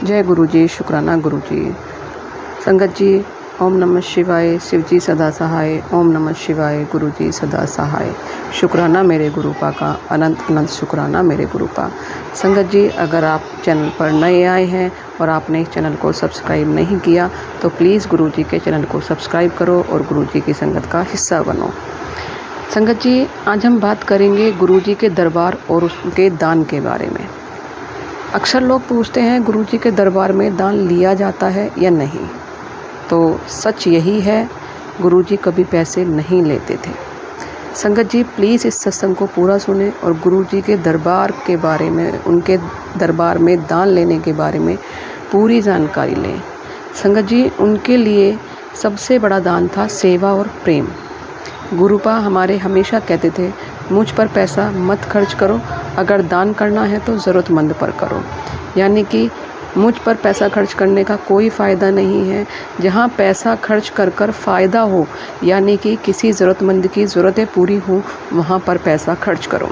जय गुरु जी, शुक्राना गुरु जी। संगत जी, ओम नमः शिवाय। शिव जी सदा सहाय। ओम नमः शिवाय। गुरु जी सदा सहाय। शुक्राना मेरे गुरुपा का, अनंत अनंत शुक्राना मेरे गुरुपा। संगत जी, अगर आप चैनल पर नए आए हैं और आपने इस चैनल को सब्सक्राइब नहीं किया तो प्लीज़ गुरु जी के चैनल को सब्सक्राइब करो और गुरु जी की संगत का हिस्सा बनो। संगत जी, आज हम बात करेंगे गुरु जी के दरबार और उसके दान के बारे में। अक्सर लोग पूछते हैं गुरु जी के दरबार में दान लिया जाता है या नहीं। तो सच यही है, गुरु जी कभी पैसे नहीं लेते थे। संगत जी, प्लीज़ इस सत्संग को पूरा सुने और गुरु जी के दरबार के बारे में, उनके दरबार में दान लेने के बारे में पूरी जानकारी लें। संगत जी, उनके लिए सबसे बड़ा दान था सेवा और प्रेम। गुरुपा हमारे हमेशा कहते थे, मुझ पर पैसा मत खर्च करो, अगर दान करना है तो ज़रूरतमंद पर करो। यानी कि मुझ पर पैसा खर्च करने का कोई फ़ायदा नहीं है। जहाँ पैसा खर्च कर कर फ़ायदा हो, यानी कि किसी ज़रूरतमंद की ज़रूरतें पूरी हों, वहाँ पर पैसा खर्च करो।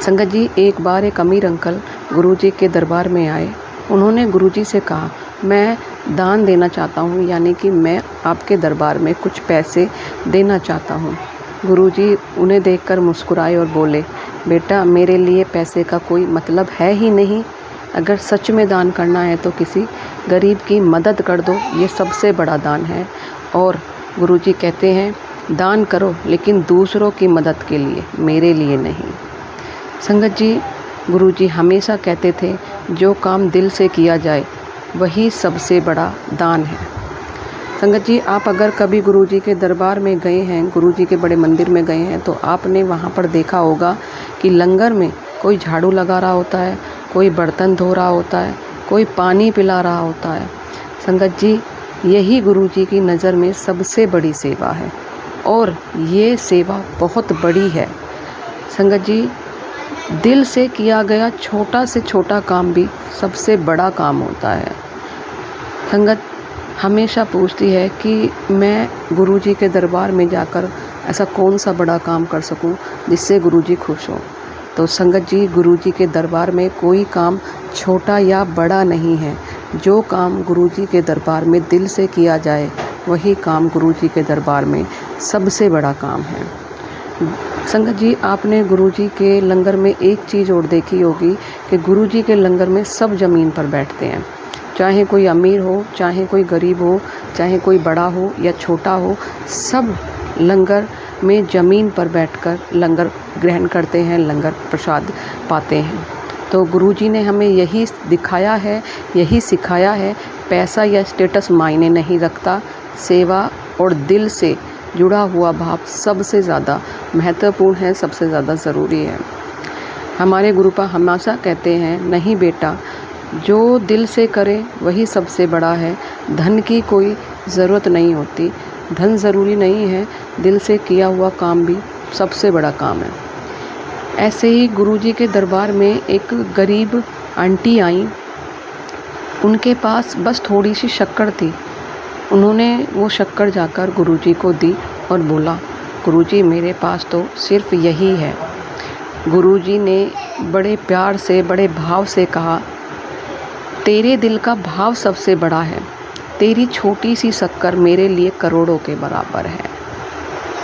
संगत जी, एक बार एक अमीर अंकल गुरु जी के दरबार में आए। उन्होंने गुरु जी से कहा, मैं दान देना चाहता हूँ, यानी कि मैं आपके दरबार में कुछ पैसे देना चाहता हूँ। गुरुजी उन्हें देखकर मुस्कुराए और बोले, बेटा, मेरे लिए पैसे का कोई मतलब है ही नहीं। अगर सच में दान करना है तो किसी गरीब की मदद कर दो, ये सबसे बड़ा दान है। और गुरुजी कहते हैं, दान करो लेकिन दूसरों की मदद के लिए, मेरे लिए नहीं। संगत जी, गुरुजी हमेशा कहते थे, जो काम दिल से किया जाए वही सबसे बड़ा दान है। संगत जी, आप अगर कभी गुरु जी के दरबार में गए हैं, गुरु जी के बड़े मंदिर में गए हैं, तो आपने वहाँ पर देखा होगा कि लंगर में कोई झाड़ू लगा रहा होता है, कोई बर्तन धो रहा होता है, कोई पानी पिला रहा होता है। संगत जी, यही गुरु जी की नज़र में सबसे बड़ी सेवा है और ये सेवा बहुत बड़ी है। संगत जी, दिल से किया गया छोटा से छोटा काम भी सबसे बड़ा काम होता है। संगत हमेशा पूछती है कि मैं गुरुजी के दरबार में जाकर ऐसा कौन सा बड़ा काम कर सकूं जिससे गुरुजी खुश हो। तो संगत जी, गुरुजी के दरबार में कोई काम छोटा या बड़ा नहीं है। जो काम गुरुजी के दरबार में दिल से किया जाए वही काम गुरुजी के दरबार में सबसे बड़ा काम है। संगत जी, आपने गुरुजी के लंगर में एक चीज़ और देखी होगी कि गुरुजी के लंगर में सब ज़मीन पर बैठते हैं। चाहे कोई अमीर हो, चाहे कोई गरीब हो, चाहे कोई बड़ा हो या छोटा हो, सब लंगर में ज़मीन पर बैठकर लंगर ग्रहण करते हैं, लंगर प्रसाद पाते हैं। तो गुरुजी ने हमें यही दिखाया है, यही सिखाया है, पैसा या स्टेटस मायने नहीं रखता। सेवा और दिल से जुड़ा हुआ भाव सबसे ज़्यादा महत्वपूर्ण है, सबसे ज़्यादा ज़रूरी है। हमारे गुरुपा हमेशा कहते हैं, नहीं बेटा, जो दिल से करे वही सबसे बड़ा है। धन की कोई ज़रूरत नहीं होती, धन ज़रूरी नहीं है, दिल से किया हुआ काम भी सबसे बड़ा काम है। ऐसे ही गुरुजी के दरबार में एक गरीब आंटी आई। उनके पास बस थोड़ी सी शक्कर थी। उन्होंने वो शक्कर जाकर गुरुजी को दी और बोला, गुरुजी, मेरे पास तो सिर्फ यही है। गुरुजी ने बड़े प्यार से, बड़े भाव से कहा, तेरे दिल का भाव सबसे बड़ा है, तेरी छोटी सी शक्कर मेरे लिए करोड़ों के बराबर है।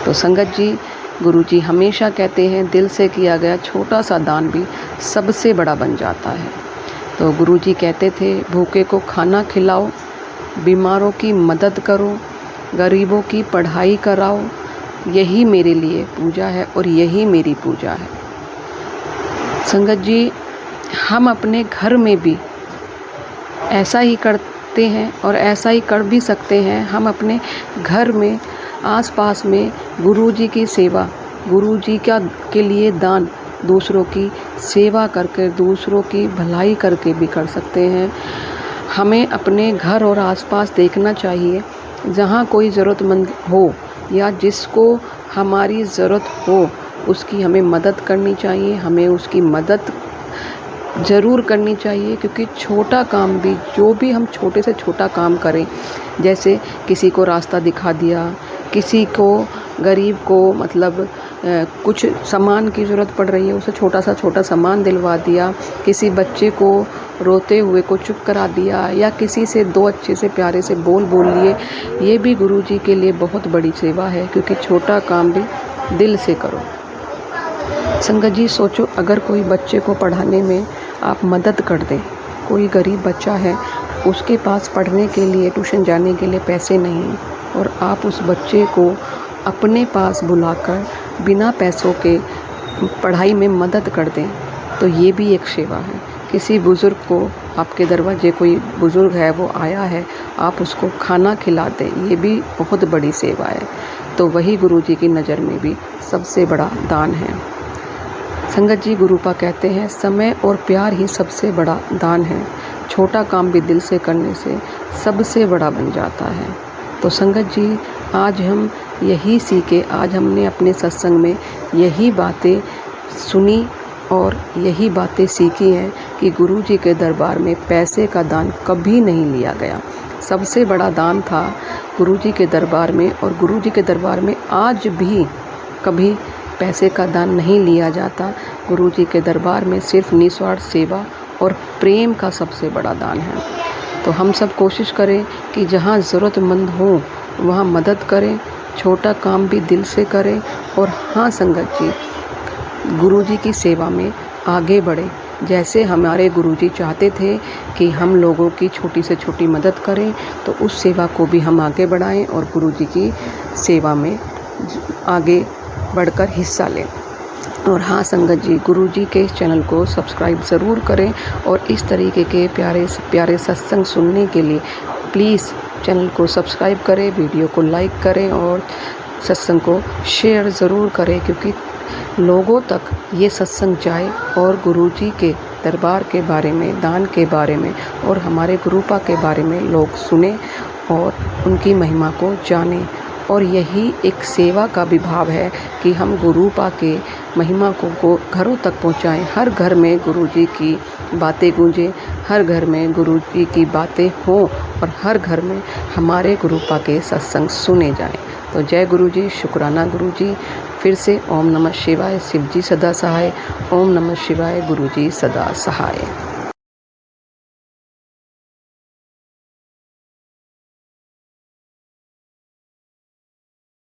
तो संगत जी, गुरुजी हमेशा कहते हैं, दिल से किया गया छोटा सा दान भी सबसे बड़ा बन जाता है। तो गुरुजी कहते थे, भूखे को खाना खिलाओ, बीमारों की मदद करो, गरीबों की पढ़ाई कराओ, यही मेरे लिए पूजा है और यही मेरी पूजा है। संगत जी, हम अपने घर में भी ऐसा ही करते हैं और ऐसा ही कर भी सकते हैं। हम अपने घर में, आसपास में गुरुजी की सेवा, गुरुजी के लिए दान, दूसरों की सेवा करके, दूसरों की भलाई करके भी कर सकते हैं। हमें अपने घर और आसपास देखना चाहिए, जहाँ कोई ज़रूरतमंद हो या जिसको हमारी ज़रूरत हो, उसकी हमें मदद करनी चाहिए। हमें उसकी मदद ज़रूर करनी चाहिए, क्योंकि छोटा काम भी, जो भी हम छोटे से छोटा काम करें, जैसे किसी को रास्ता दिखा दिया, किसी को, गरीब को मतलब कुछ सामान की ज़रूरत पड़ रही है, उसे छोटा सा सामान दिलवा दिया, किसी बच्चे को रोते हुए को चुप करा दिया या किसी से 2 अच्छे से प्यारे से बोल लिए, ये भी गुरुजी के लिए बहुत बड़ी सेवा है, क्योंकि छोटा काम भी दिल से करो। संगत जी सोचो, अगर कोई बच्चे को पढ़ाने में आप मदद कर दें, कोई गरीब बच्चा है, उसके पास पढ़ने के लिए, ट्यूशन जाने के लिए पैसे नहीं, और आप उस बच्चे को अपने पास बुलाकर बिना पैसों के पढ़ाई में मदद कर दें, तो ये भी एक सेवा है। किसी बुज़ुर्ग को, आपके दरवाजे कोई बुज़ुर्ग है, वो आया है, आप उसको खाना खिला दें, ये भी बहुत बड़ी सेवा है। तो वही गुरुजी की नज़र में भी सबसे बड़ा दान है। संगत जी, गुरुपा कहते हैं समय और प्यार ही सबसे बड़ा दान है। छोटा काम भी दिल से करने से सबसे बड़ा बन जाता है। तो संगत जी, आज हम यही सीखे, आज हमने अपने सत्संग में यही बातें सुनी और यही बातें सीखी हैं कि गुरुजी के दरबार में पैसे का दान कभी नहीं लिया गया। सबसे बड़ा दान था गुरुजी के दरबार में, और गुरुजी के दरबार में आज भी कभी पैसे का दान नहीं लिया जाता। गुरुजी के दरबार में सिर्फ निस्वार्थ सेवा और प्रेम का सबसे बड़ा दान है। तो हम सब कोशिश करें कि जहाँ ज़रूरतमंद हो वहाँ मदद करें, छोटा काम भी दिल से करें, और हाँ संगत जी, गुरुजी की सेवा में आगे बढ़े। जैसे हमारे गुरुजी चाहते थे कि हम लोगों की छोटी से छोटी मदद करें, तो उस सेवा को भी हम आगे बढ़ाएं और गुरुजी की सेवा में आगे बढ़कर हिस्सा लें। और हाँ संगत जी, गुरुजी के चैनल को सब्सक्राइब ज़रूर करें, और इस तरीके के प्यारे प्यारे सत्संग सुनने के लिए प्लीज़ चैनल को सब्सक्राइब करें, वीडियो को लाइक करें और सत्संग को शेयर ज़रूर करें, क्योंकि लोगों तक ये सत्संग जाए और गुरुजी के दरबार के बारे में, दान के बारे में और हमारे गुरुपा के बारे में लोग सुने और उनकी महिमा को जानें। और यही एक सेवा का भी भाव है कि हम गुरुपा के महिमा को घरों तक पहुंचाएं। हर घर में गुरुजी की बातें गूंजें, हर घर में गुरुजी की बातें हों और हर घर में हमारे गुरुपा के सत्संग सुने जाएं। तो जय गुरुजी, शुक्राना गुरुजी। फिर से ओम नमः शिवाय, शिवजी सदा सहाय। ओम नमः शिवाय, गुरुजी सदा सहाय।